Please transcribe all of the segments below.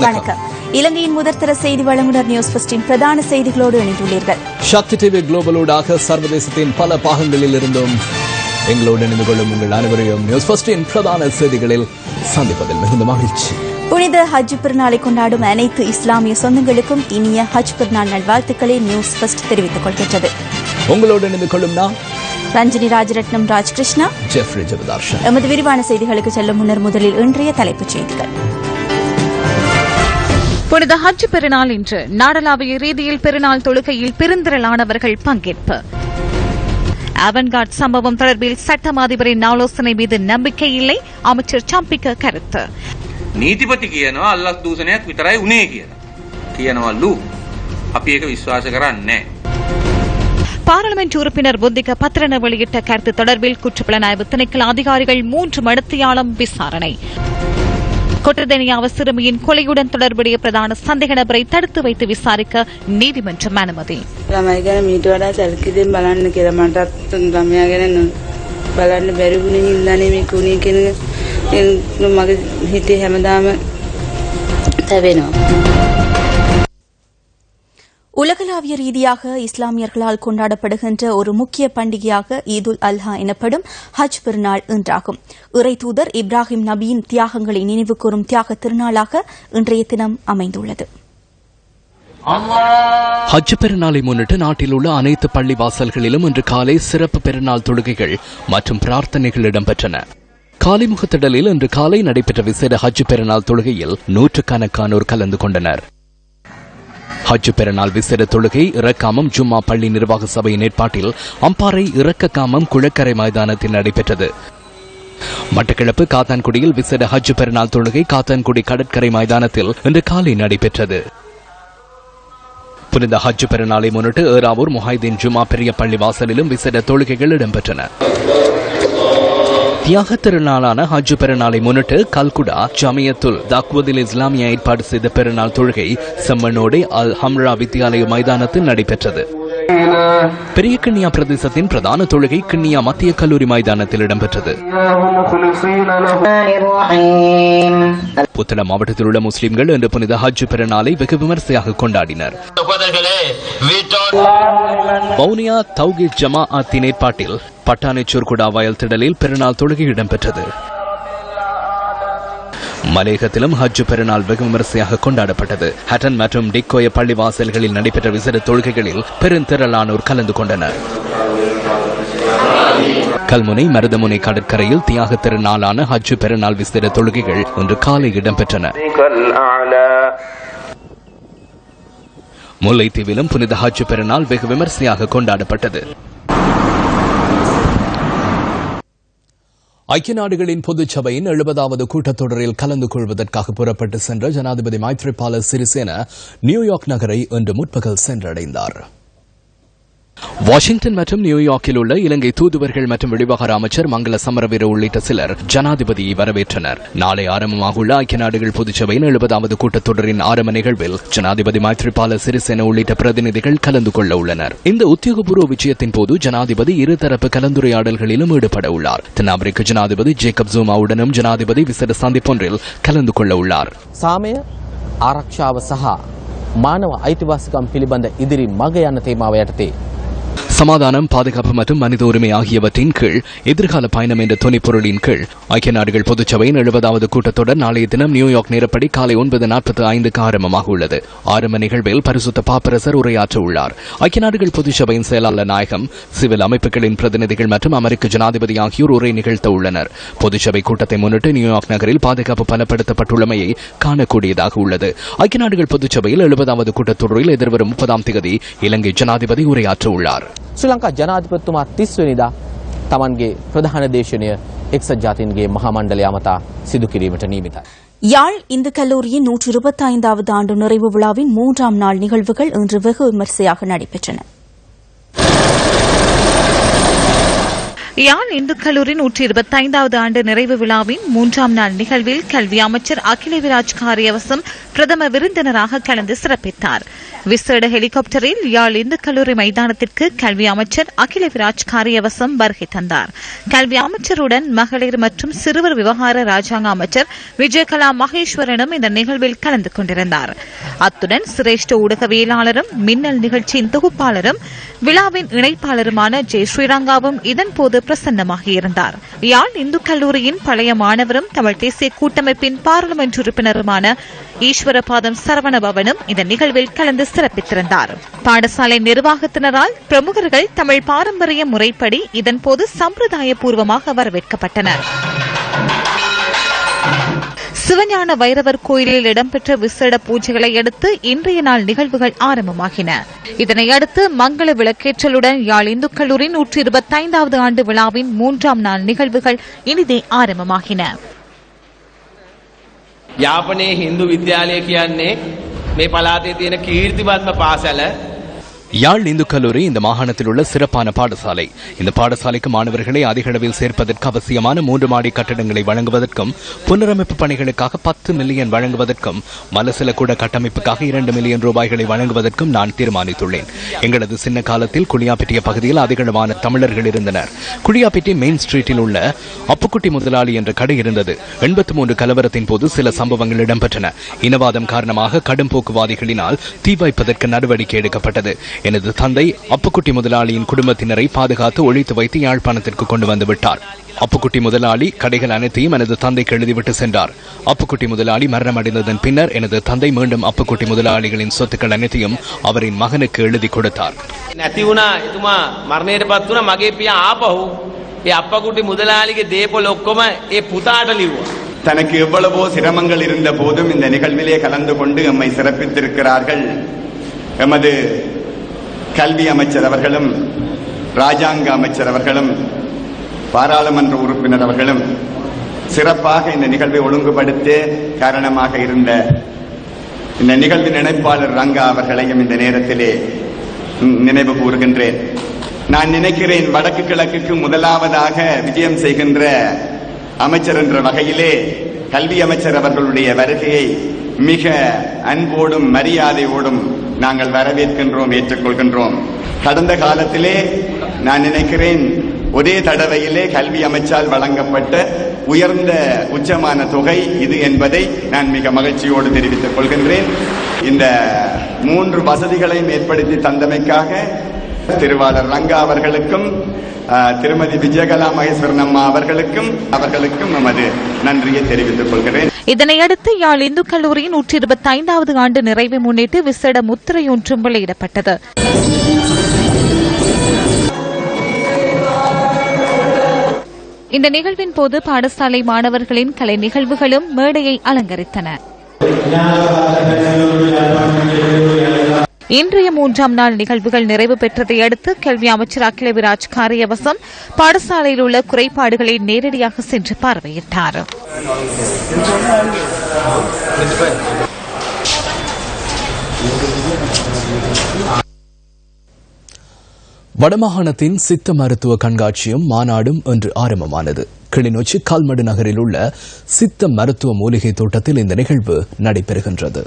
வணக்கம். இலங்கையின் முதற்தர செய்தி வழங்குனர் நியூஸ் ஃபர்ஸ்டின் பிரதான செய்திகளோடு இணைந்துள்ளீர்கள். சக்தி டிவி குளோபலூடாக சர்வதேசத்தின் பல பாகங்களில் இருந்தும் எங்களோடு இணைந்து கொள்ளும் உங்கள் அனைவரையும் நியூஸ் ஃபர்ஸ்டின் பிரதான செய்திகளில் சந்திப்பதில் மிகுந்த மகிழ்ச்சி. புனித ஹஜ் பெருநாளை கொண்டாடும் அனைத்து இஸ்லாமிய சொந்தங்களுக்கும் இனிய ஹஜ் பெருநாள் நல்வாழ்த்துக்களை நியூஸ் ஃபர்ஸ்ட் தெரிவித்துக் கொள்கின்றது. உங்களோடு இணைந்து கொள்ளும் நான் ரஞ்சினி ராஜரட்னம் ராஜ்கிருஷ்ணா, ஜெஃப்ரி ஜெபதார்ஷன். எமது விரிவான செய்திகளுக்கு செல்லும் முன்னர் முதலில் இன்றைய தலைப்புச் செய்திகள். புனித ஹஜ் பெருநாள் இன்று நாடளாவிய ரீதியில் பெருநாள் தொழுகையில் பெருந்திரளானவர்கள் பங்கேற்பு. அவன்கார்ட் சம்பவம் தொடர்பில் சட்டம் அதிபரின் ஆலோசனை மீது நம்பிக்கை இல்லை, அமைச்சர் சம்பிக்க கருத்து. நீதிபதி කියනවා අල්ලස් දූෂණයක් විතරයි උනේ කියලා. කියනවලු. අපි ඒක විශ්වාස කරන්නේ. பாராளுமன்ற உறுப்பினர் புத்திக பத்திரன வெளியிட்ட கருத்து தொடர்பில் குற்றப்புலனாய்வு திணைக்கள அதிகாரிகள் 3 மணித்தியாலம் விசாரணை. கொட்டதெனியாவ சிறுமியின் கொலையுடன் தொடர்புடைய பிரதான சந்தேக நபரை தடுத்து வைத்து விசாரிக்க நீதிமன்றம் அனுமதி. ළමයි ගැන මීට වඩා සැලකිලිමෙන් බලන්න කියලා මටත් ළමයා ගැන බලන්න බැරි වුණේ හින්දානේ මේක උනේ කියන මගේ හිතේ හැමදාම තැවෙනවා. உலகளாவிய ரீதியாக இஸ்லாமியர்களால் கொண்டாடப்படுகின்ற ஒரு முக்கிய பண்டிகையாக ஈதுல் அல்ஹா எனப்படும் ஹஜ் பெருநாள் இன்றாகும். இறை தூதர் இப்ராஹிம் நபியின் தியாகங்களை நினைவுகூரும் தியாக திருநாளாக இன்றைய தினம் அமைந்துள்ளது. ஹஜ் பெருநாளை முன்னிட்டு நாட்டில் உள்ள அனைத்து பள்ளிவாசல்களிலும் இன்று காலை சிறப்பு பெருநாள் தொழுகைகள் மற்றும் பிரார்த்தனைகள் இடம்பெற்றன. காலிமுகத்திடலில் இன்று காலை நடைபெற்ற விசேட ஹஜ் பெருநாள் தொழுகையில் நூற்றுக்கணக்கானோர் கலந்து கொண்டனர். ஹஜ் பெருநாள் விசேட தொழுகை இறக்காமம் ஜும்மா பள்ளி நிர்வாக சபையின் ஏற்பாட்டில் அம்பாறை இறக்கக்காமம் குளக்கரை மைதானத்தில் நடைபெற்றது. மட்டக்களப்பு காத்தான்குடியில் விசேட ஹஜ் பெருநாள் தொழுகை காத்தான்குடி கடற்கரை மைதானத்தில் இன்று காலை நடைபெற்றது. புனித ஹஜ் பெருநாளை முன்னிட்டு ஏறாவூர் முஹைதீன் ஜும்மா பெரிய பள்ளி வாசலிலும் விசேட தொழுகைகள் இடம்பெற்றன. தியாக திருநாளான ஹஜ் பெருநாளை முன்னிட்டு கல்குடா ஜமியத்துல் தக்வதில் இஸ்லாமிய ஏற்பாடு செய்த பெருநாள் தொழுகை செம்மனோடே அல் ஹம்ரா வித்தியாலய மைதானத்தில் நடைபெற்றது. பெரிய கிண்ணியா பிரதேசத்தின் பிரதான தொழுகை கிண்ணியா மத்திய கல்லூரி மைதானத்தில் இடம்பெற்றது. புத்தளம் மாவட்டத்தில் உள்ள முஸ்லிம்கள் இன்று புனித ஹஜ் பெருநாளை வெகு விமர்சையாக கொண்டாடினர். வவுனியா தௌஹீத் ஜமாஅத்தின் ஏற்பாட்டில் பட்டானைச்சூர்குடா வயல் திடலில் பெருநாள் தொழுகை இடம்பெற்றது. மலேகத்திலும் ஹஜ் பெருநாள் வெகு விமர்சையாக கொண்டாடப்பட்டது. ஹட்டன் மற்றும் டிக்கோய பள்ளிவாசல்களில் நடைபெற்ற விசேட தொழுகைகளில் பெருந்திரளானோர் கலந்து கொண்டனர். கல்முனை மருதமுனை கடற்கரையில் தியாக திருநாளான ஹஜ் பெருநாள் விசேட தொழுகைகள் இன்று காலை இடம்பெற்றன. முல்லைத்தீவிலும் புனித ஹஜ் பெருநாள் வெகு விமர்சையாக கொண்டாடப்பட்டது. ஐக்கிய நாடுகளின் பொதுச்சபையின் 70வது கூட்டத்தொடரில் கலந்து கொள்வதற்காக புறப்பட்டு சென்ற ஜனாதிபதி மைத்ரிபால சிறிசேன நியூயார்க் நகரை இன்று முற்பகல் சென்றடைந்தார். வாஷிங்டன் மற்றும் நியூயார்க்கில் உள்ள இலங்கை தூதுவர்கள் மற்றும் வெளிவகார அமைச்சர் மங்கள சமரவீர உள்ளிட்ட சிலர் ஜனாதிபதியை வரவேற்றனர். நாளை ஆரம்பமாக உள்ள ஐக்கிய நாடுகள் பொதுச்சபையின் 70வது கூட்டத்தொடரின் ஆரம்ப நிகழ்வில் ஜனாதிபதி மைத்ரிபால சிறிசேன உள்ளிட்ட பிரதிநிதிகள் கலந்து கொள்ள உள்ளனர். இந்த உத்தியோகபூர்வ விஜயத்தின் போது ஜனாதிபதி இருதரப்பு கலந்துரையாடல்களிலும் ஈடுபட உள்ளார். தென்னாப்பிரிக்க ஜனாதிபதி ஜேக்கப் ஜூமாவுடனும் ஜனாதிபதி விசேட சந்திப்பொன்றில் கலந்து கொள்ள உள்ளார். සාමය ආරක්ෂාව සහ මානව අයිතිවාසිකම් පිළිබඳ ඉදිරි මග යන තේමාව යටතේ சமாதானம், பாதுகாப்பு மற்றும் மனித உரிமை ஆகியவற்றின் கீழ் எதிர்கால பயணம் என்ற துணைப்பொருளின் கீழ் ஐக்கிய நாடுகள் பொதுச்சபையின் 70வது கூட்டத்தொடர் நாளைய தினம் நியூயார்க் நேரப்படி காலை 9:45 ஆரம்பமாக உள்ளது. ஆரம்ப நிகழ்வில் பரிசுத்த பாப்பரசர் உரையாற்ற உள்ளார். ஐக்கிய நாடுகள் பொதுச்சபையின் செயலாளர் நாயகம், சிவில் அமைப்புகளின் பிரதிநிதிகள் மற்றும் அமெரிக்க ஜனாதிபதி ஆகியோர் உரை நிகழ்த்த உள்ளனர். பொதுச்சபை கூட்டத்தை முன்னிட்டு நியூயார்க் நகரில் பாதுகாப்பு பலப்படுத்தப்பட்டுள்ளமையை காணக்கூடியதாக உள்ளது. ஐக்கிய நாடுகள் பொதுச்சபையில் 70வது கூட்டத்தொடரில் எதிர்வரும் 30ஆம் தேதி இலங்கை ஜனாதிபதி உரையாற்ற உள்ளார். ශ්‍රී ලංකා ජනාධිපතිතුමා 30 වෙනිදා තමන්ගේ ප්‍රධාන දේශනය එක්සත් ජාතීන්ගේ මහා මණ්ඩලය මත සිදු කිරීමට නියමිතයි. யாழ் இந்து கல்லூரியின் 125வது ஆண்டு நிறைவு விழாவின் 3ஆம் நாள் நிகழ்வுகள் இன்று வெகு விமர்சையாக நடைபெற்றன. யாழ் இந்து கல்லூரி 125வது ஆண்டு நிறைவு விழாவின் 3ஆம் நாள் நிகழ்வில் கல்வி அமைச்சர் அகிலவிராஜ் காரியவசம் பிரதம விருந்தினராக கலந்து சிறப்பித்தார். விசேட ஹெலிகாப்டரில் யாழ் இந்து கல்லூரி மைதானத்திற்கு கல்வி அமைச்சர் அகிலவிராஜ் காரியவசம் வருகை தந்தார். கல்வி அமைச்சருடன் மகளிர் மற்றும் சிறுவர் விவகார ராஜாங்க அமைச்சர் விஜயகலா மகேஸ்வரனும் இந்த நிகழ்வில் கலந்து கொண்டிருந்தார். அத்துடன் சிரேஷ்ட ஊடகவியலாளரும் மின்னல் நிகழ்ச்சியின் தொகுப்பாளரும் விழாவின் இணைப்பாளருமான ஜெய் ஸ்ரீரங்காவும் இதன்போது பிரசன்னமாகியிருந்தார். யாழ் இந்து கல்லூரியின் பழைய மாணவரும் தமிழ் தேசிய கூட்டமைப்பின் பாராளுமன்ற உறுப்பினருமான ஈஸ்வரபாதம் சரவணபவனும் இந்த நிகழ்வில் கலந்து சிறப்பித்திருந்தார். பாடசாலை நிர்வாகத்தினரால் பிரமுகர்கள் தமிழ் பாரம்பரிய முறைப்படி இதன்போது சம்பிரதாய பூர்வமாக வரவேற்கப்பட்டனர். சிவஞான வைரவர் கோயிலில் இடம்பெற்ற விசேட பூஜைகளை அடுத்து இன்றைய நாள் நிகழ்வுகள் ஆரம்பமாகின. இதனையடுத்து மங்கள விளக்கேற்றலுடன் யாழ் இந்து கல்லூரி 125வது ஆண்டு விழாவின் 3ஆம் நாள் நிகழ்வுகள் இனிதே ஆரம்பமாகின. යාපනයේ හින්දු විද්‍යාලය කියන්නේ මේ පළාතේ තියෙන කීර්තිමත්ම පාසල. யாழ் இந்து கல்லூரி இந்த மாகாணத்தில் உள்ள சிறப்பான பாடசாலை. இந்த பாடசாலைக்கு மாணவர்களை அதிக அளவில் சேர்ப்பதற்கு அவசியமான 3 மாடி கட்டடங்களை வழங்குவதற்கும் புனரமைப்பு பணிகளுக்காக 10 மில்லியன் வழங்குவதற்கும் மலசில கூட கட்டமைப்புக்காக 2 மில்லியன் ரூபாய்களை வழங்குவதற்கும் நான் தீர்மானித்துள்ளேன். எங்களது சின்ன காலத்தில் குளியாப்பிட்டிய பகுதியில் அதிகளவான தமிழர்கள் இருந்தனர். குளியாப்பிட்டி மெயின் ஸ்ட்ரீட்டில் உள்ள அப்புக்குட்டி முதலாளி என்ற கடை இருந்தது. 83 கலவரத்தின் போது சில சம்பவங்கள் இடம்பெற்றன. இனவாதம் காரணமாக கடும் போக்குவாதிகளினால் தீ வைப்பதற்கு நடவடிக்கை எடுக்கப்பட்டது. எனது தந்தை அப்புக்குட்டி முதலாளியின் குடும்பத்தினரை பாதுகாத்து ஒழித்து வைத்து யாழ்ப்பாணத்திற்கு கொண்டு வந்து விட்டார். அப்புக்குட்டி முதலாளி கடைகள் அனைத்தையும் எனது தந்தைக்கு எழுதிவிட்டு சென்றார். அப்புக்குட்டி முதலாளி மரணமடைந்ததன் பின்னர் எனது தந்தை மீண்டும் அப்புக்குட்டி முதலாளிகளின் சொத்துக்கள் அனைத்தையும் அவரின் மகனுக்கு எழுதி கொடுத்தார். නැති වුණා එතුමා මරණයටපත් වුණා. මගේ පියා ආපහු ඒ අප්පකුටි මුදලාලිගේ දේපොළ ඔක්කොම ඒ පුතාට ලිව්වා. தனக்கு எவ்வளவோ சிரமங்கள் இருந்த போதும் இந்த நிகழ்விலே கலந்து கொண்டு எம்மை சிறப்பித்திருக்கிறார்கள். எமது கல்வி அமைச்சர் அவர்களும் ராஜாங்க அமைச்சர் அவர்களும் பாராளுமன்ற உறுப்பினர் அவர்களும் சிறப்பாக இந்த நிகழ்வை ஒழுங்குபடுத்த காரணமாக இருந்த இந்த நிகழ்வின் இணைப்பாளர் ரங்கா அவர்களையும் இந்த நேரத்திலே நினைவு கூறுகின்றேன். நான் நினைக்கிறேன் வடக்கு கிழக்குக்கு முதலாவதாக விஜயம் செய்கின்ற அமைச்சர் என்ற வகையிலே கல்வி அமைச்சர் அவர்களுடைய வருகையை மிக அன்போடும் மரியாதையோடும் நாங்கள் வரவேற்கின்றோம், ஏற்றுக்கொள்கின்றோம். கடந்த காலத்திலே நான் நினைக்கிறேன் ஒரே தடவையிலே கல்வி அமைச்சால் வழங்கப்பட்ட உயர்ந்த உச்சமான தொகை இது என்பதை நான் மிக மகிழ்ச்சியோடு தெரிவித்துக் கொள்கின்றேன். இந்த 3 வசதிகளையும் ஏற்படுத்தி தந்தமைக்காக திருவாளர் ரங்கா அவர்களுக்கும் திருமதி விஜயகலா மகேஸ்வரன் அம்மா அவர்களுக்கும் நமது நன்றியை தெரிவித்துக் கொள்கிறேன். இதனையடுத்து யாழ் இந்து கல்லூரியின் 125வது ஆண்டு நிறைவை முன்னிட்டு விசேட முத்திரை ஒன்றும் வெளியிடப்பட்டது. இந்த நிகழ்வின் போது பாடசாலை மாணவர்களின் கலை நிகழ்வுகளும் மேடையை அலங்கரித்தன. இன்றைய 3ஆம் நாள் நிகழ்வுகள் நிறைவு பெற்றதை அடுத்து கல்வி அமைச்சர் அகிலவிராஜ் காரியவசம் பாடசாலையில் உள்ள குறைபாடுகளை நேரடியாக சென்று பார்வையிட்டார். வடமாகாணத்தின் சித்த மருத்துவ கண்காட்சியும் மாநாடும் இன்று ஆரம்பமானது. கிளிநொச்சி கால்மடு நகரில் உள்ள சித்த மருத்துவ மூலிகை தோட்டத்தில் இந்த நிகழ்வு நடைபெறுகின்றது.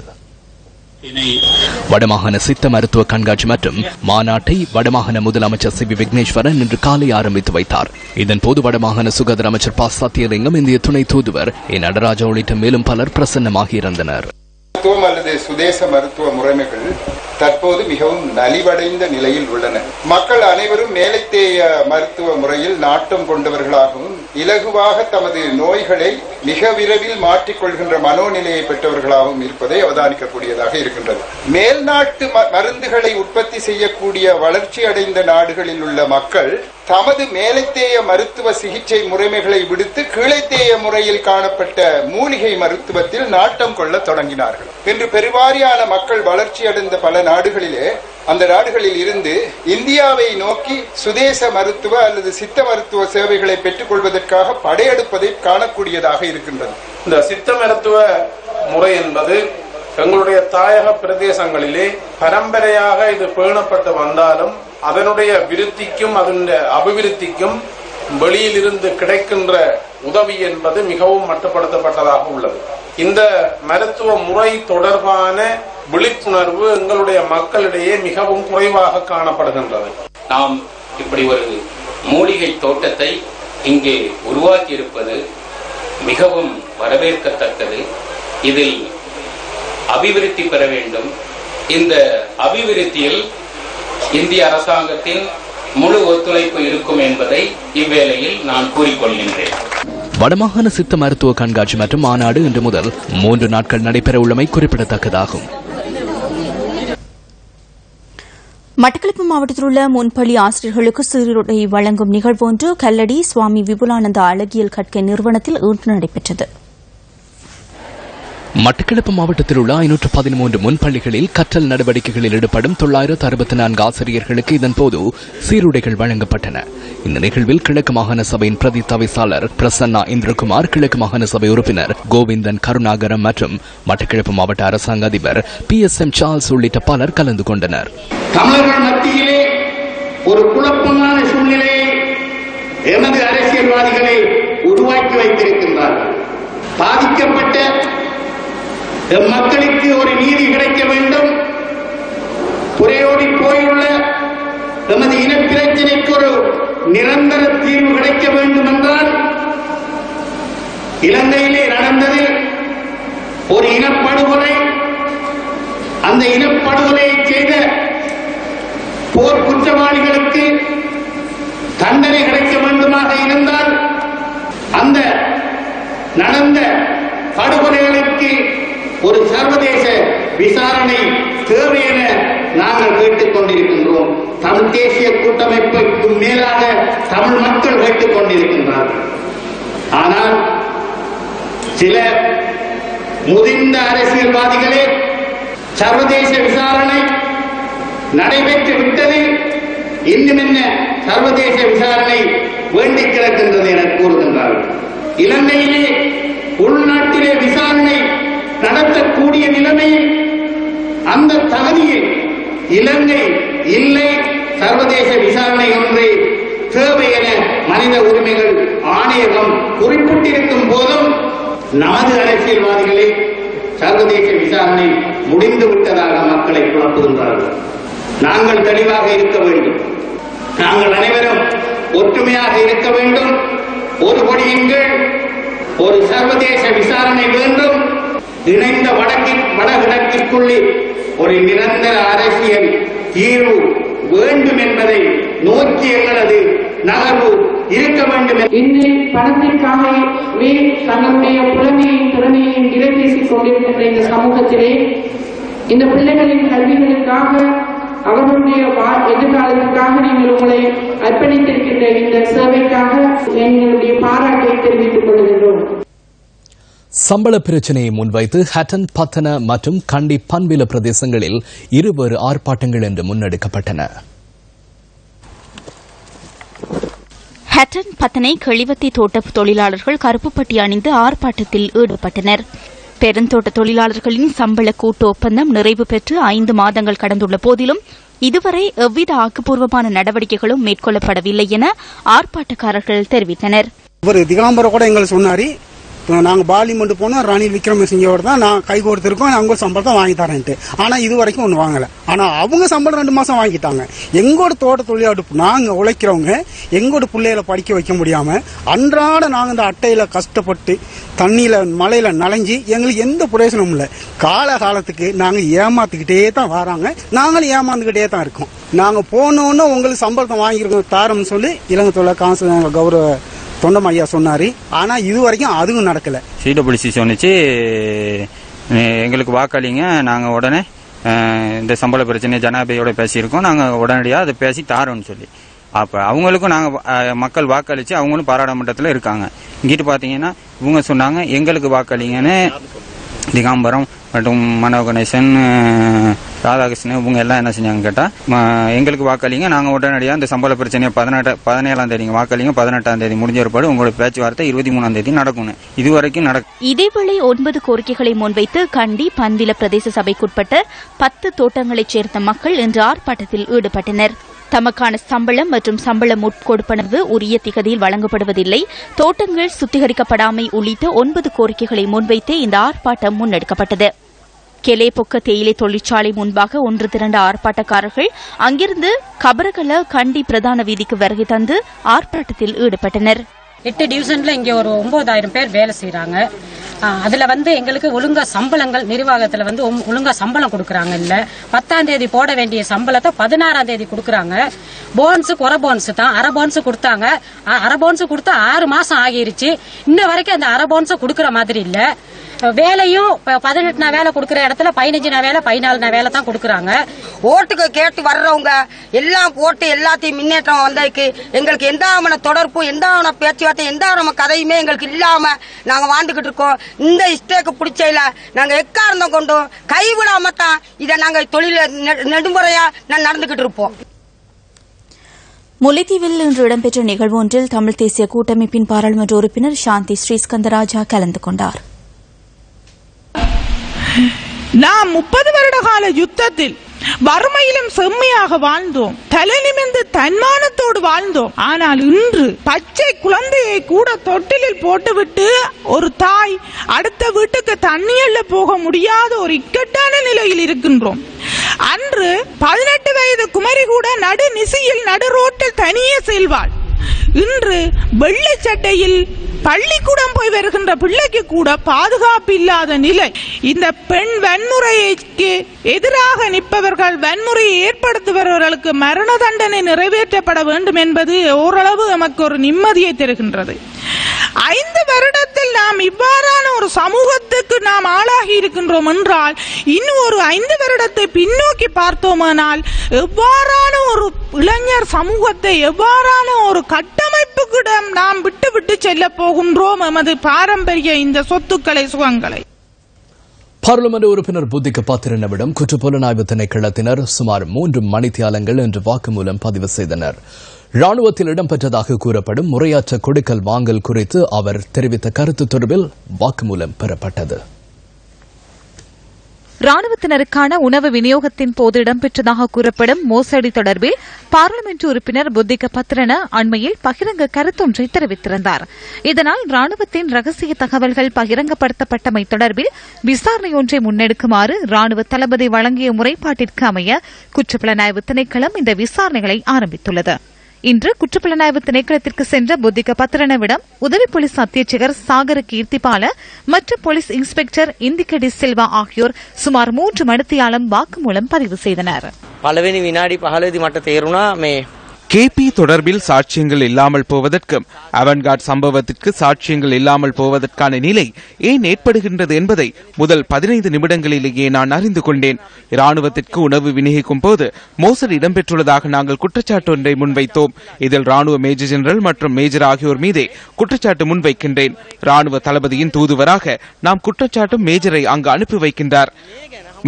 வடமாகாண சித்த மருத்துவ கண்காட்சி மற்றும் மாநாட்டை வடமாகாண முதலமைச்சர் சி வி விக்னேஸ்வரன் இன்று காலை ஆரம்பித்து வைத்தார். இதன்போது வடமாகாண சுகாதார அமைச்சர் ப சத்தியலிங்கம், இந்திய துணை தூதுவர் ஏ நடராஜா உள்ளிட்ட மேலும் பலர் பிரசன்னமாகியிருந்தனர். மருத்துவம் அல்லது சுதேச மருத்துவ முறைமைகள் தற்போது மிகவும் நலிவடைந்த நிலையில் உள்ளன. மக்கள் அனைவரும் மேலைத்தேய மருத்துவ முறையில் நாட்டம் கொண்டவர்களாகவும் இலகுவாக தமது நோய்களை மிக விரைவில் மாற்றிக்கொள்கின்ற மனோநிலையை பெற்றவர்களாகவும் இருப்பதை அவதானிக்கக்கூடியதாக இருக்கின்றது. மேல்நாட்டு மருந்துகளை உற்பத்தி செய்யக்கூடிய வளர்ச்சி அடைந்த நாடுகளில் உள்ள மக்கள் தமது மேலைத்தேய மருத்துவ சிகிச்சை முறைமைகளை விடுத்து கீழைத்தேய முறையில் காணப்பட்ட மூலிகை மருத்துவத்தில் நாட்டம் கொள்ள தொடங்கினார்கள். இன்று பெருவாரியான மக்கள் வளர்ச்சி அடைந்த பல நாடுகளிலே அந்த நாடுகளில் இருந்து இந்தியாவை நோக்கி சுதேச மருத்துவ அல்லது சித்த மருத்துவ சேவைகளை பெற்றுக் கொள்வதற்காக படையெடுப்பதை காணக்கூடியதாக இருக்கின்றது. இந்த சித்த மருத்துவ முறை என்பது எங்களுடைய தாயக பிரதேசங்களிலே பரம்பரையாக இது பேணப்பட்டு வந்தாலும் அதனுடைய விருத்திக்கும் அதனுடைய அபிவிருத்திக்கும் வெளியிலிருந்து கிடைக்கின்ற உதவி என்பது மிகவும் மட்டுப்படுத்தப்பட்டதாக உள்ளது. இந்த மருத்துவ முறை தொடர்பான விழிப்புணர்வு எங்களுடைய மக்களிடையே மிகவும் குறைவாக காணப்படுகின்றது. நாம் இப்படி ஒரு மூலிகை தோட்டத்தை இங்கே உருவாக்கி இருப்பது மிகவும் வரவேற்கத்தக்கது. இதில் அபிவிருத்தி பெற வேண்டும். இந்த அபிவிருத்தியில் இந்திய அரசாங்கத்தின் முழு ஒத்துழைப்பு இருக்கும் என்பதை இவ்வேளையில் நான் கூறிக்கொள்கின்றேன். வடமாகாண சித்த மருத்துவ கண்காட்சி மற்றும் மாநாடு இன்று முதல் 3 நாட்கள் நடைபெற உள்ளமை குறிப்பிடத்தக்கதாகும். மட்டக்களப்பு மாவட்டத்தில் உள்ள முன்பள்ளி ஆசிரியர்களுக்கு சீருடை வழங்கும் நிகழ்வொன்று கல்லடி சுவாமி விபுலானந்த அழகியல் கற்கை நிறுவனத்தில் இன்று நடைபெற்றது. மட்டக்களப்பு மாவட்டத்தில் உள்ள 513 முன்பள்ளிகளில் கற்றல் நடவடிக்கைகளில் ஈடுபடும் 964 ஆசிரியர்களுக்கு இதன்போது சீருடைகள் வழங்கப்பட்டன. இந்த நிகழ்வில் கிழக்கு மாகாண சபையின் பிரதி தவிசாளர் பிரசன்னா இந்திரகுமார், கிழக்கு மாகாண சபை உறுப்பினர் கோவிந்தன் கருணாகரம் மற்றும் மட்டக்களப்பு மாவட்ட அரசாங்க அதிபர் PSM சார்ல்ஸ் உள்ளிட்ட பலர் கலந்து கொண்டனர். தமிழர்கள் மத்தியிலே ஒரு குழப்பமான சூழ்நிலையை எமது அரசியல்வாதிகளை உருவாக்கி வைத்திருக்கின்றார்கள். பாதிக்கப்பட்ட மக்களுக்கு ஒரு நீதி கிடைக்க வேண்டும். புரையோடி போயுள்ள எமது இனப்பிரச்சனைக்கு ஒரு நிரந்தர தீர்வு கிடைக்க வேண்டும் என்றால் இலங்கையிலே நடந்தது ஒரு இனப்படுகொலை. அந்த இனப்படுகொலையை செய்த போர் குற்றவாளிகளுக்கு தண்டனை கிடைக்க வேண்டுமாக இருந்தால் அந்த நடந்த படுகொலைகளுக்கு ஒரு சர்வதேச விசாரணை தேவை என நாங்கள் கேட்டுக் கொண்டிருக்கின்றோம். தமிழ் தேசிய கூட்டமைப்புக்கு மேலாக தமிழ் மக்கள் கேட்டுக் கொண்டிருக்கின்றார்கள். ஆனால் சில முதிர்ந்த அரசியல்வாதிகளே சர்வதேச விசாரணை நடைபெற்று விட்டது, இன்னும் என்ன சர்வதேச விசாரணை வேண்டி கிடக்கின்றது என கூறுகின்றார்கள். இலங்கையிலே உள்நாட்டிலே விசாரணை நடத்தக்கூடிய நிலைமையில் அந்த தகுதியை இலங்கை இல்லை. சர்வதேச விசாரணை ஒன்றை தேவை என மனித உரிமைகள் ஆணையகம் குறிப்பிட்டிருக்கும் போதும் நமது அரசியல்வாதிகளே சர்வதேச விசாரணை முடிந்துவிட்டதாக மக்களை குழப்புகின்றார்கள். நாங்கள் தெளிவாக இருக்க வேண்டும். நாங்கள் அனைவரும் ஒற்றுமையாக இருக்க வேண்டும். ஒரு கொடியின் ஒரு சர்வதேச விசாரணை வேண்டும். இணைந்த வடகிழக்கிற்குள்ளே ஒரு நிரந்தர அரசியல் தீர்வு வேண்டும் என்பதை நோக்கி எங்களது நகர்வு இருக்க வேண்டும். இன்று பணத்திற்காகவே தங்களுடைய புலமையையும் திறமையையும் இறைபேசிக் கொண்டிருக்கின்ற இந்த சமூகத்திலே இந்த பிள்ளைகளின் கல்விகளுக்காக அவர்களுடைய எதிர்காலத்திற்காக நீங்கள் உங்களை அர்ப்பணித்திருக்கின்ற இந்த சேவைக்காக எங்களுடைய பாராட்டை தெரிவித்துக் கொள்கின்றோம். சம்பள பிரச்சினையை முன்வைத்து ஹட்டன், பத்தன மற்றும் கண்டி பண்பில பிரதேசங்களில் இருவேறு ஆர்ப்பாட்டங்கள் என்று முன்னெடுக்கப்பட்டன. ஹட்டன், பத்தனை கிழிவத்தி தோட்ட தொழிலாளர்கள் கருப்புப்பட்டி அணிந்து ஆர்ப்பாட்டத்தில் ஈடுபட்டனர். பெருந்தோட்ட தொழிலாளர்களின் சம்பள கூட்டு ஒப்பந்தம் நிறைவு பெற்று 5 மாதங்கள் கடந்துள்ள போதிலும் இதுவரை எவ்வித ஆக்கப்பூர்வமான நடவடிக்கைகளும் மேற்கொள்ளப்படவில்லை என ஆர்ப்பாட்டக்காரர்கள் தெரிவித்தனர். திகாம்பரம் கூட எங்களுக்கு சொன்னாரு, நாங்கள் பார்லிமெண்ட் போனோம், ரணில் விக்ரமசிங்கோட தான் நான் கை கொடுத்துருக்கோம், அவங்க சம்பளத்தை வாங்கி தரேன்ட்டு. ஆனால் இது வரைக்கும் ஒன்றும் வாங்கலை. ஆனால் அவங்க சம்பளம் 2 மாதம் வாங்கிட்டாங்க. எங்களோட தோட்ட தொழிலாளர் நாங்கள் உழைக்கிறவங்க எங்களோட பிள்ளைகளை படிக்க வைக்க முடியாமல் அன்றாட நாங்கள் இந்த அட்டையில் கஷ்டப்பட்டு தண்ணியில் மழையில் நனைஞ்சி எங்களுக்கு எந்த பிரயோஜனமும் இல்லை. காலகாலத்துக்கு நாங்கள் ஏமாத்துக்கிட்டே தான் வராங்க, நாங்களும் ஏமாந்துக்கிட்டே தான் இருக்கோம். நாங்கள் போனோன்னு உங்களுக்கு சம்பளத்தை வாங்கியிருக்கோம் தாரம்னு சொல்லி இலங்கை தொழில் காசு கௌரவ தொண்டம் ஐயா சொன்னாரு. ஆனா இது வரைக்கும் அதுவும் நடக்கல. சிடபிள்யூசி சொன்னிச்சு எங்களுக்கு வாக்களிங்க, நாங்க உடனே இந்த சம்பள பிரச்சனை ஜனாதிபதியோட பேசியிருக்கோம், நாங்க உடனடியாக அதை பேசி தாரோன்னு சொல்லி. அப்ப அவங்களுக்கும் நாங்க மக்கள் வாக்களிச்சு அவங்களும் பாராளுமன்றத்தில் இருக்காங்க. இங்கிட்டு பாத்தீங்கன்னா இவங்க சொன்னாங்க எங்களுக்கு வாக்களிங்கன்னு. திகாம்பரம் மற்றும் மனோ கணேசன், ராதாகிருஷ்ணன் இவங்க எல்லாம் என்ன செஞ்சாங்க கேட்டா, எங்களுக்கு வாக்களிங்க, நாங்க உடனடியாக இந்த சம்பள பிரச்சனையை 17ஆம் தேதி வாக்களிங்க, 18ஆம் தேதி முடிஞ்ச பிற்பாடு உங்களோட பேச்சுவார்த்தை 23ஆம் தேதி நடக்கும். இதுவரைக்கும் இதேவேளை 9 கோரிக்கைகளை முன்வைத்து கண்டி பன்வில பிரதேச சபைக்குட்பட்ட 10 தோட்டங்களைச் சேர்ந்த மக்கள் இன்று ஆர்ப்பாட்டத்தில் ஈடுபட்டனர். தமக்கான சம்பளம் மற்றும் சம்பள முட்கொடுப்பனவு உரிய திகதியில் வழங்கப்படுவதில்லை, தோட்டங்கள் சுத்திகரிக்கப்படாமை உள்ளிட்ட 9 கோரிக்கைகளை முன்வைத்து இந்த ஆர்ப்பாட்டம் முன்னெடுக்கப்பட்டது. கெலேபொக்க தேயிலை தொழிற்சாலை முன்பாக ஒன்று திரண்ட ஆர்ப்பாட்டக்காரர்கள் அங்கிருந்து கபரகல கண்டி பிரதான வீதிக்கு வருகை தந்து ஆர்ப்பாட்டத்தில் ஈடுபட்டனர். 8 டிவிஷன்ல இங்க ஒரு 9,000 பேர் வேலை செய்யறாங்க. அதுல எங்களுக்கு ஒழுங்கா சம்பளங்கள் நிர்வாகத்துல ஒழுங்கா சம்பளம் கொடுக்கறாங்க இல்ல. 10ஆம் தேதி போட வேண்டிய சம்பளத்தை 16ஆம் தேதி கொடுக்கறாங்க. போனஸ் குறை போனஸ் தான், அரை போனஸ் கொடுத்தாங்க. அரை போனஸ் கொடுத்தா 6 மாசம் ஆகிருச்சு. இன்ன வரைக்கும் அந்த அரை போனஸ் கொடுக்கற மாதிரி இல்ல. வேலையும் 18 வேலை கொடுக்கற இடத்துல 15 வேலை 14 வேலை தான் கொடுக்கறாங்க. ஓட்டுக்கு கேட்டு வர்றவங்க எல்லாம் போட்டு எல்லாத்தையும் முன்னேற்றம் வந்ததுக்கு எங்களுக்கு எந்த தொடர்பு, எந்த பேச்சுவார்த்தை, எந்த கதையுமே எங்களுக்கு இல்லாம நாங்க வாழ்ந்துகிட்டு இருக்கோம். இந்த இஷ்டேக்கு பிடிச்சல நாங்க எக்காரணம் கொண்டு கைவிடாம தான் இதை நாங்க தொழில நெடுமுறையா நடந்துகிட்டு இருப்போம். முல்லைத்தீவில் இன்று இடம்பெற்ற நிகழ்வு ஒன்றில் தமிழ் தேசிய கூட்டமைப்பின் பாராளுமன்ற உறுப்பினர் சாந்தி ஸ்ரீஸ்கந்தராஜா கலந்து கொண்டார். நாம் 30 வருட கால யுத்தத்தில் வறுமையிலும் செம்மையாக வாழ்ந்தோம், தலை நிமிர்ந்து தன்மானத்தோடு வாழ்ந்தோம். ஆனால் இன்று பச்சை குழந்தையை கூட தொட்டிலில் போட்டுவிட்டு ஒரு தாய் அடுத்த வீட்டுக்கு தண்ணீர்ல போக முடியாத ஒரு இக்கட்டான நிலையில் இருக்கின்றோம். அன்று 18 வயது குமரி கூட நடு நிசியில் நடு ரோட்டில் தனியே செல்வாள். இன்று வெள்ளை சட்டையில் பள்ளிக்கூடம் போய் வருகின்ற பிள்ளைக்கு கூட பாதுகாப்பு இல்லாத நிலை. இந்த பெண் வன்முறைக்கு எதிராக நிற்பவர்கள், வன்முறையை ஏற்படுத்துபவர்களுக்கு மரண தண்டனை நிறைவேற்றப்பட வேண்டும் என்பது ஓரளவு நமக்கு ஒரு நிம்மதியை தருகின்றது. 5 வருடத்தில் நாம் இவ்வாறான ஒரு சமூகத்துக்கு நாம் ஆளாகி இருக்கின்றோம் என்றால் இன்னும் ஒரு 5 வருடத்தை பின்னோக்கி பார்த்தோமானால் எவ்வாறான ஒரு இளைஞர் சமூகத்தை, எவ்வாறான ஒரு கட்டமைப்புக்கிடம் நாம் விட்டு செல்ல போகின்றோம் எமது பாரம்பரிய இந்த சொத்துக்களை, சுகங்களை. பாராளுமன்ற உறுப்பினர் புத்திக பாத்திரனவிடம் குற்றப்புலனாய்வு திணைக்களத்தினர் சுமார் 3 மணித்தியாலங்கள் இன்று வாக்குமூலம் பதிவு செய்தனர். ராணுவத்தில் இடம்பெற்றதாக கூறப்படும் முறையற்ற கொடுக்கல் வாங்கல் குறித்து அவர் தெரிவித்த கருத்து தொடர்பில் வாக்குமூலம் பெறப்பட்டது. ராணுவத்தினருக்கான உணவு விநியோகத்தின் போது இடம்பெற்றதாக கூறப்படும் மோசடி தொடர்பில் பார்லிமெண்ட் உறுப்பினர் புத்திக பத்ரன அண்மையில் பகிரங்க கருத்தொன்றை தெரிவித்திருந்தார். இதனால் ராணுவத்தின் ரகசிய தகவல்கள் பகிரங்கப்படுத்தப்பட்டமை தொடர்பில் விசாரணை ஒன்றை முன்னெடுக்குமாறு ராணுவ தளபதி வழங்கிய முறைப்பாட்டிற்கு அமைய குற்றப்புலனாய்வு திணைக்களம் இந்த விசாரணைகளை ஆரம்பித்துள்ளது. இன்று குற்றப்புலனாய்வு திணைக்களத்திற்கு சென்ற புத்திக பத்ரனவிடம் உதவி போலீஸ் அத்தியட்சகர் சாகர கீர்த்திபால மற்றும் போலீஸ் இன்ஸ்பெக்டர் இந்திகடி சில்வா ஆகியோர் சுமார் 3 மணித்தியாலம் வாக்குமூலம் பதிவு செய்தனர். பலவேனி வினாடி 15 மட்ட தேருனா மே கேபி தொடர்பில் சாட்சியங்கள் இல்லாமல் போவதற்கும் அவன்கார்ட் சம்பவத்திற்கு சாட்சியங்கள் இல்லாமல் போவதற்கான நிலை ஏன் ஏற்படுகின்றது என்பதை முதல் 15 நிமிடங்களிலேயே நான் அறிந்து கொண்டேன். இராணுவத்திற்கு உணவு விநியோகிக்கும் போது மோசடி இடம்பெற்றுள்ளதாக நாங்கள் குற்றச்சாட்டு ஒன்றை முன்வைத்தோம். இதில் ராணுவ மேஜர் ஜெனரல் மற்றும் மேஜர் ஆகியோர் மீதே குற்றச்சாட்டு முன்வைக்கின்றேன். ராணுவ தளபதியின் தூதுவராக நாம் குற்றச்சாட்டும் மேஜரை அங்கு அனுப்பி வைக்கின்றார்.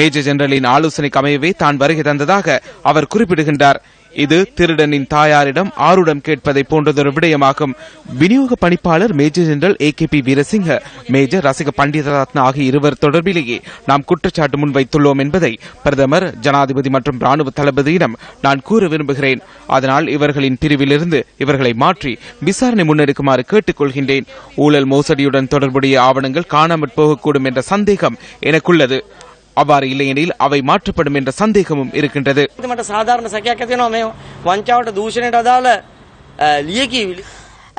மேஜர் ஜெனரலின் ஆலோசனைக்கு அமையவே தான் வருகை தந்ததாக அவர் குறிப்பிடுகின்றார். இது திருடனின் தாயாரிடம் ஆருடம் கேட்பதை போன்றதொரு விடயமாகும். விநியோக பணிப்பாளர் major general AKP Weerasinghe, major ரசிக பண்டிதரத்ன ஆகிய இருவர் தொடர்பிலேயே நாம் குற்றச்சாட்டு முன்வைத்துள்ளோம் என்பதை பிரதமர், ஜனாதிபதி மற்றும் ராணுவ தளபதியிடம் நான் கூற விரும்புகிறேன். அதனால் இவர்களின் பிரிவிலிருந்து இவர்களை மாற்றி விசாரணை முன்னெடுக்குமாறு கேட்டுக்கொள்கின்றேன். ஊழல் மோசடியுடன் தொடர்புடைய ஆவணங்கள் காணாமற் போகக்கூடும் என்ற சந்தேகம் எனக்குள்ளது. அவ்வாறு இல்லையெனில் அவை மாற்றப்படும் என்ற சந்தேகமும் இருக்கின்றது.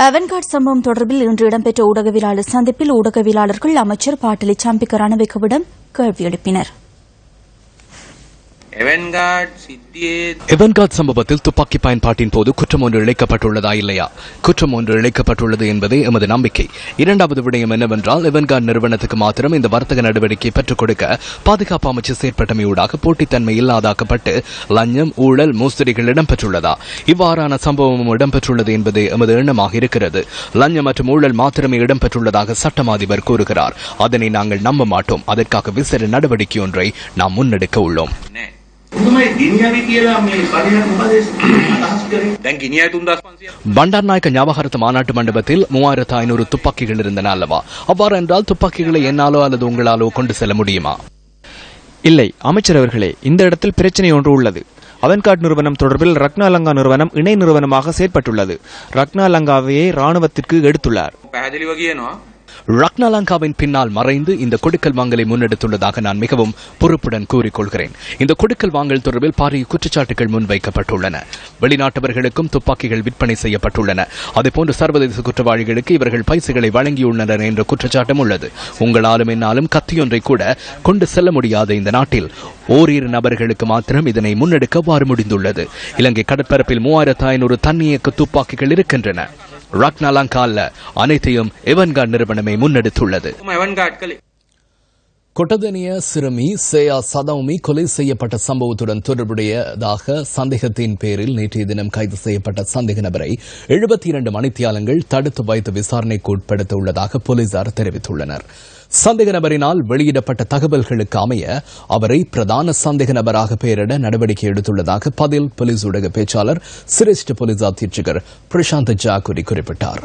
அவன்கார்ட் சம்பவம் தொடர்பில் இன்று இடம்பெற்ற ஊடகவியலாளர் சந்திப்பில் ஊடகவியலாளர்கள் அமைச்சர் பாட்டலி சம்பிக்க ரணவிக்கவிடம் கேள்வி எழுப்பினர். எவன்கார்ட் சம்பவத்தில் துப்பாக்கி பயன்பாட்டின் போது குற்றம் ஒன்று இழைக்கப்பட்டுள்ளதா இல்லையா? குற்றம் ஒன்று இழைக்கப்பட்டுள்ளது என்பதே எமது நம்பிக்கை. இரண்டாவது விடயம் என்னவென்றால், எவன்கார்ட் நிறுவனத்துக்கு மாத்திரம் இந்த வர்த்தக நடவடிக்கை பெற்றுக் கொடுக்க பாதுகாப்பு அமைச்சு செயற்பட்டமையூடாக போட்டித்தன்மை இல்லாதாக்கப்பட்டு லஞ்சம், ஊழல், மோசடிகள் இடம்பெற்றுள்ளதா? இவ்வாறான சம்பவமும் இடம்பெற்றுள்ளது என்பது எமது எண்ணமாக இருக்கிறது. லஞ்சம் மற்றும் ஊழல் மாத்திரமே இடம்பெற்றுள்ளதாக சட்டம் அதிபர் கூறுகிறார். அதனை நாங்கள் நம்ப மாட்டோம். அதற்காக விசேட நடவடிக்கை ஒன்றை நாம் முன்னெடுக்க உள்ளோம். பண்டார்நாயக்க ஞாபகார்த்த மாநாட்டு மண்டபத்தில் 3500 துப்பாக்கிகள் இருந்தன அல்லவா? அவ்வாறு என்றால் துப்பாக்கிகளை என்னாலோ அல்லது உங்களாலோ கொண்டு செல்ல முடியுமா? இல்லை அமைச்சர் அவர்களே, இந்த இடத்தில் பிரச்சனை ஒன்று உள்ளது. அவன்கார்ட் நிறுவனம் தொடர்பில் ரக்னாலங்கா நிறுவனம் இணை நிறுவனமாக செயற்பட்டுள்ளது. ரக்னாலங்காவையே ராணுவத்திற்கு எடுத்துள்ளார். ரக்னாலங்காவின் பின்னால் மறைந்து இந்த கொடுக்கல் வாங்கலை முன்னெடுத்துள்ளதாக நான் மிகவும் பொறுப்புடன் கூறிக்கொள்கிறேன். இந்த கொடுக்கல் வாங்கல் தொடர்பில் பாரிய குற்றச்சாட்டுகள் முன்வைக்கப்பட்டுள்ளன. வெளிநாட்டவர்களுக்கும் துப்பாக்கிகள் விற்பனை செய்யப்பட்டுள்ளன. அதேபோன்று சர்வதேச குற்றவாளிகளுக்கு இவர்கள் பைசைகளை வழங்கியுள்ளனர் என்ற குற்றச்சாட்டும் உள்ளது. உங்களாலும் என்னாலும் கத்தியொன்றை கூட கொண்டு செல்ல முடியாத இந்த நாட்டில் ஓரிரு நபர்களுக்கு மாத்திரம் இதனை முன்னெடுக்க வாறு முடிந்துள்ளது. இலங்கை கடற்பரப்பில் 3500 தன்னியக்க துப்பாக்கிகள் இருக்கின்றன. ரக்னாலங்கால அனைத்தையும் எவன்கார்ட் நிறுவனமே முன்னெடுத்துள்ளது. கொட்டதனிய சிறுமி சேயா சதௌமி கொலை செய்யப்பட்ட சம்பவத்துடன் தொடர்புடையதாக சந்தேகத்தின் பேரில் நேற்றைய தினம் கைது செய்யப்பட்ட சந்தேக நபரை 72 மணித்தியாலங்கள் தடுத்து வைத்து விசாரணைக்கு உட்படுத்த உள்ளதாக போலீசார் தெரிவித்துள்ளனர். சந்தேக நபரினால் வெளியிடப்பட்ட தகவல்களுக்கு அமைய அவரை பிரதான சந்தேக நபராக பெயரிட நடவடிக்கை எடுத்துள்ளதாக பதில் போலீஸ் ஊடக பேச்சாளர் சிரேஷ்ட போலீஸ் அத்தீட்சகர் பிரசாந்த் ஜாக்குரி குறிப்பிட்டார்.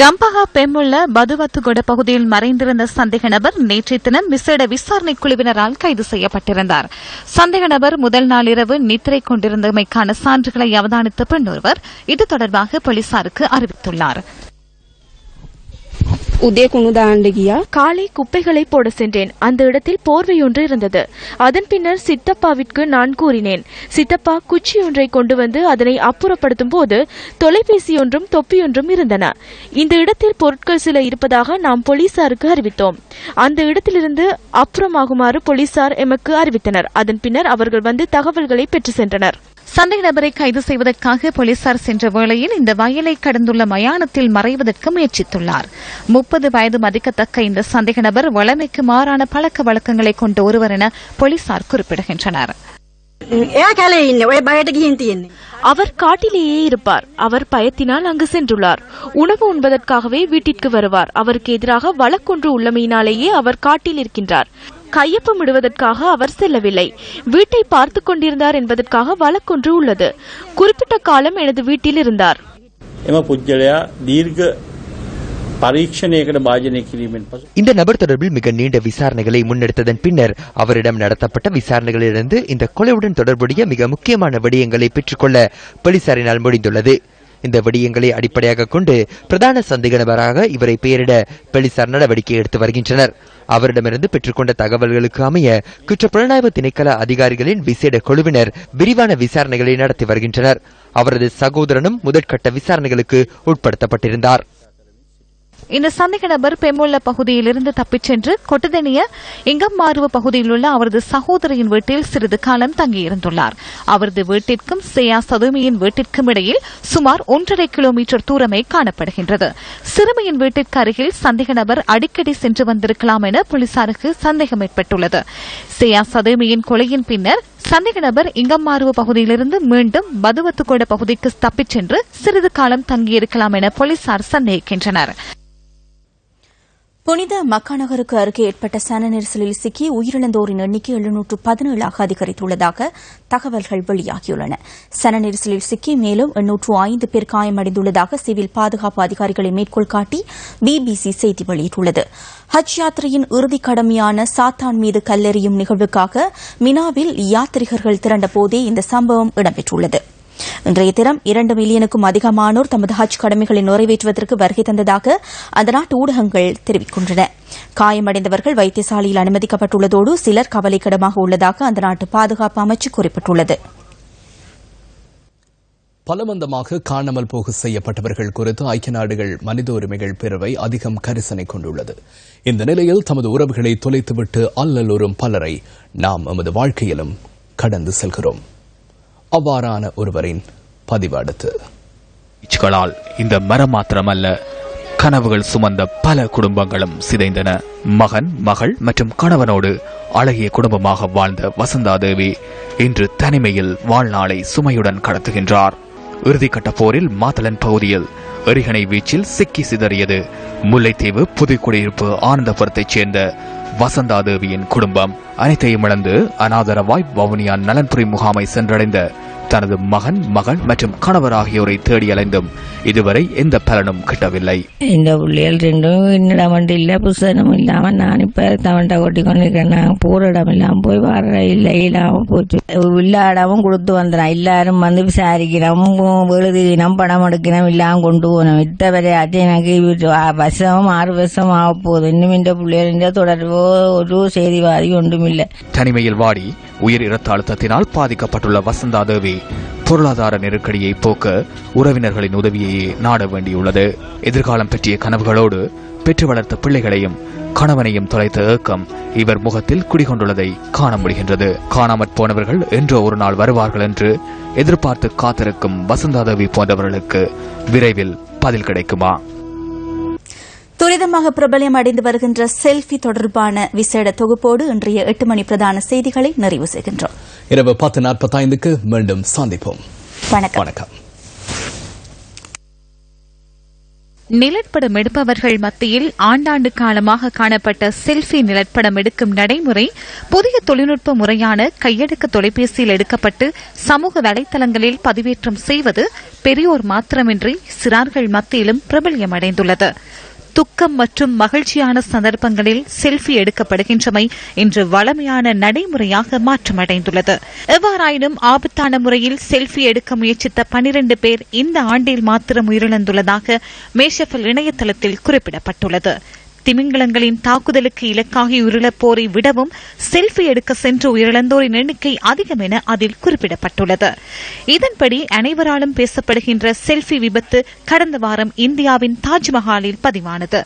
கம்பஹா பெம்முள்ள பதுவத்துகொட பகுதியில் மறைந்திருந்த சந்தேக நபர் நேற்றைய தினம் விசேட விசாரணை குழுவினரால் கைது செய்யப்பட்டிருந்தார். சந்தேக நபர் முதல் நாள் இரவு நித்திரை கொண்டிருந்தமைக்கான சான்றுகளை அவதானித்த பெண் ஒருவர் இது தொடர்பாக போலீசாருக்கு அறிவித்துள்ளார். உதய குணுதாண்டிகியா காலை குப்பைகளை போட சென்றேன். அந்த இடத்தில் போர்வை ஒன்று இருந்தது. அதன் பின்னர் சித்தப்பாவிற்கு நான் கூறினேன். சித்தப்பா குச்சி ஒன்றை கொண்டு வந்து அதனை அப்புறப்படுத்தும் போது தொலைபேசி ஒன்றும் தொப்பியொன்றும் இருந்தன. இந்த இடத்தில் பொருட்கள் சில இருப்பதாக நாம் போலீசாருக்கு அறிவித்தோம். அந்த இடத்திலிருந்து அப்புறமாகுமாறு போலீசார் எமக்கு அறிவித்தனர். அதன் பின்னர் அவர்கள் வந்து தகவல்களை பெற்று சென்றனர். சந்தேக நபரை கைது செய்வதற்காக போலீசார் சென்ற வேளையில் இந்த வயலை கடந்துள்ள மயானத்தில் மறைவதற்கு முயற்சித்துள்ளார். 30 வயது மதிக்கத்தக்க இந்த சந்தேக நபர் வளமைக்கு மாறான பழக்க வழக்கங்களை கொண்ட ஒருவர் என போலீசார் குறிப்பிடுகின்றனர். அவர் காட்டிலேயே இருப்பார். அவர் பயத்தினால் அங்கு சென்றுள்ளார். உணவு உண்பதற்காகவே வீட்டிற்கு வருவார். அவருக்கு எதிராக வழக்கொன்று உள்ளமையினாலேயே அவர் காட்டில் இருக்கின்றார். கையொப்பமிடுவதற்காக அவர் செல்லவில்லை. வீட்டை பார்த்துக் கொண்டிருந்தார் என்பதற்காக வழக்கொன்று உள்ளது. குறிப்பிட்ட காலம் எனது வீட்டில் இருந்தார். இந்த நபர் தொடர்பில் மிக நீண்ட விசாரணைகளை முன்னெடுத்ததன் பின்னர் அவரிடம் நடத்தப்பட்ட விசாரணைகளிலிருந்து இந்த கொலையுடன் தொடர்புடைய மிக முக்கியமான விடயங்களை பெற்றுக்கொள்ள போலீசாரினால் முடிந்துள்ளது. இந்த விடயங்களை அடிப்படையாக கொண்டு பிரதான சந்தேக நபராக இவரை பெயரிட போலீசார் நடவடிக்கை எடுத்து வருகின்றனர். அவரிடமிருந்து பெற்றுக்கொண்ட தகவல்களுக்கு அமைய குற்றப்புலனாய்வு திணைக்கள அதிகாரிகளின் விசேட குழுவினர் விரிவான விசாரணைகளை நடத்தி வருகின்றனர். அவரது சகோதரனும் முதற்கட்ட விசாரணைகளுக்கு உட்படுத்தப்பட்டிருந்தார். இந்த சந்தேக நபர் பெமுல்ல பகுதியிலிருந்து தப்பிச் சென்று கொட்டதனிய இங்கம்மாருவ பகுதியில் உள்ள அவரது சகோதரியின் வீட்டில் சிறிது காலம் தங்கியிருந்துள்ளார். அவரது வீட்டிற்கும் சேயா சதுமியின் வீட்டிற்கும் இடையில் சுமார் 1.5 கிலோமீட்டர் தூரமே காணப்படுகின்றது. சிறுமியின் வீட்டிற்கு அருகில் சந்தேக நபர் அடிக்கடி சென்று வந்திருக்கலாம் என போலீசாருக்கு சந்தேகம் ஏற்பட்டுள்ளது. சேயா சதுமியின் கொலையின் பின்னர் சந்தேக நபர் இங்கம்மாருவ பகுதியிலிருந்து மீண்டும் பதுவத்துகொட பகுதிக்கு தப்பிச் சென்று சிறிது காலம் தங்கியிருக்கலாம் என போலீசார் சந்தேகிக்கின்றனர். புனித மக்கா நகருக்கு அருகே ஏற்பட்ட சன நெரிசலில் சிக்கி உயிரிழந்தோரின் எண்ணிக்கை 715 அதிகரித்துள்ளதாக தகவல்கள் வெளியாகியுள்ளன. சன நெரிசலில் சிக்கி மேலும் 805 பேர் காயமடைந்துள்ளதாக சிவில் பாதுகாப்பு அதிகாரிகளை மேற்கோள் காட்டி பிபிசி செய்தி வெளியிட்டுள்ளது. ஹஜ் யாத்திரையின் இறுதிக் கடமையான சாத்தான் மீது கல்லெறியும் நிகழ்வுக்காக மினாவில் யாத்ரிகர்கள் திரண்டபோதே இந்த சம்பவம் இடம்பெற்றுள்ளது. இன்றைய தினம் 2 மில்லியனுக்கும் அதிகமானோர் தமது ஹஜ் கடமைகளை நிறைவேற்றுவதற்கு வருகை தந்ததாக அந்த நாட்டு ஊடகங்கள் தெரிவிக்கின்றன. காயமடைந்தவர்கள் வைத்தியசாலையில் அனுமதிக்கப்பட்டுள்ளதோடு சிலர் கவலைக்கிடமாக உள்ளதாக அந்த நாட்டு பாதுகாப்பு அமைச்சு குறிப்பிட்டுள்ளது. பலவந்தமாக காணாமல் போக செய்யப்பட்டவர்கள் குறித்து ஐக்கிய நாடுகள் மனித உரிமைகள் பேரவை அதிகம் கரிசனை கொண்டுள்ளது. இந்த நிலையில் தமது உறவுகளை தொலைத்துவிட்டு அல்லலுறும் பலரை நாம் நமது வாழ்க்கையிலும் கடந்து செல்கிறோம். அவ்வாறான ஒருவரின் பதிவடுத்து இந்த மரம் மாத்திரமல்ல, கனவுகள் சுமந்த பல குடும்பங்களும் சிதைந்தன. மகன், மகள் மற்றும் கணவனோடு அழகிய குடும்பமாக வாழ்ந்த வசந்தாதேவி இன்று தனிமையில் வாழ்நாளை சுமையுடன் கடத்துகின்றார். இறுதிக்கட்ட போரில் மாத்தளன் பகுதியில் எரிகணை வீச்சில் சிக்கி சிதறியது. முல்லைத்தீவு புதுக்குடியிருப்பு ஆனந்தபுரத்தைச் சேர்ந்த வசந்தாதேவியின் குடும்பம் அனைத்தையும் இழந்து அனாதரவாய் வவுனியா நலன்புரி முகாமை சென்றடைந்த தனது மகன் மகள் மற்றும் கணவர் ஆகியோரை தேடி அலைந்தும் இதுவரை எந்த பலனும் கிட்டவில்லை. இந்த பிள்ளைகள் ரெண்டும் என்னிடம் வண்டி இல்லை, புத்தகம் இல்லாம நான் இப்ப தவண்டை கொட்டி கொண்டிருக்கிறேன். நான் போற இடம் இல்லாம போய் வர இல்லை இல்லாம போச்சு. எல்லா இடமும் கொடுத்து வந்துடும். எல்லாரும் வந்து விசாரிக்கிறோம், எழுதினோம், படம் எடுக்கணும், இல்லாம கொண்டு போகணும். இத்தவரை ஆச்சு எனக்கு வருஷம் 6 வருஷம் ஆக போகுது. இன்னும் இந்த பிள்ளைகள் தொடர்போ ஒரு செய்திவாதி ஒன்றும் இல்லை. தனிமையில் வாடி உயிர் இரத்த அழுத்தத்தினால் பாதிக்கப்பட்டுள்ள வசந்தா தேவி பொருளாதார நெருக்கடியை போக்க உறவினர்களின் உதவியையே நாட வேண்டியுள்ளது. எதிர்காலம் பற்றிய கனவுகளோடு பெற்று வளர்த்த பிள்ளைகளையும் கணவனையும் தொலைத்த ஏக்கம் இவர் முகத்தில் குடிகொண்டுள்ளதை காண முடிகின்றது. காணாமற் போனவர்கள் என்றோ ஒரு நாள் வருவார்கள் என்று எதிர்பார்த்து காத்திருக்கும் வசந்தா தேவி போன்றவர்களுக்கு விரைவில் பதில் கிடைக்குமா? துரிதமாக பிரபலம் அடைந்து வருகின்ற செல்ஃபி தொடர்பான விசேட தொகுப்போடு இன்றைய 8 மணி பிரதான செய்திகளை நிறைவு செய்கின்றோம். இரவு 10:45 மீண்டும் சந்திப்போம். வணக்கம். நிழற்படம் எடுப்பவர்கள் மத்தியில் ஆண்டாண்டு காலமாக காணப்பட்ட செல்ஃபி நிழற்படம் எடுக்கும் நடைமுறை புதிய தொழில்நுட்ப முறையான கையடக்க தொலைபேசியில் எடுக்கப்பட்டு சமூக வலைதளங்களில் பதிவேற்றம் செய்வது பெரியோர் மாத்திரமின்றி சிறார்கள் மத்தியிலும் பிரபல்யமடைந்துள்ளது. துக்கம் மற்றும் மகிழ்ச்சியான சந்தர்ப்பங்களில் செல்ஃபி எடுக்கப்படுகின்றமை இன்று வளமையான நடைமுறையாக மாற்றமடைந்துள்ளது. எவ்வாறாயினும் ஆபத்தான முறையில் செல்ஃபி எடுக்க முயற்சித்த 12 பேர் இந்த ஆண்டில் மாத்திரம் உயிரிழந்துள்ளதாக மேஷஃபல் இணையதளத்தில் குறிப்பிடப்பட்டுள்ளது. திமிங்கலங்களின் தாக்குதலுக்கு இலக்காகி உயிரிழப்போரை விடவும் செல்ஃபி எடுக்க சென்று உயிரிழந்தோரின் எண்ணிக்கை அதிகம் என அதில் குறிப்பிடப்பட்டுள்ளது. இதன்படி அனைவராலும் பேசப்படுகின்ற செல்ஃபி விபத்து கடந்த வாரம் இந்தியாவின் தாஜ்மஹாலில் பதிவானது.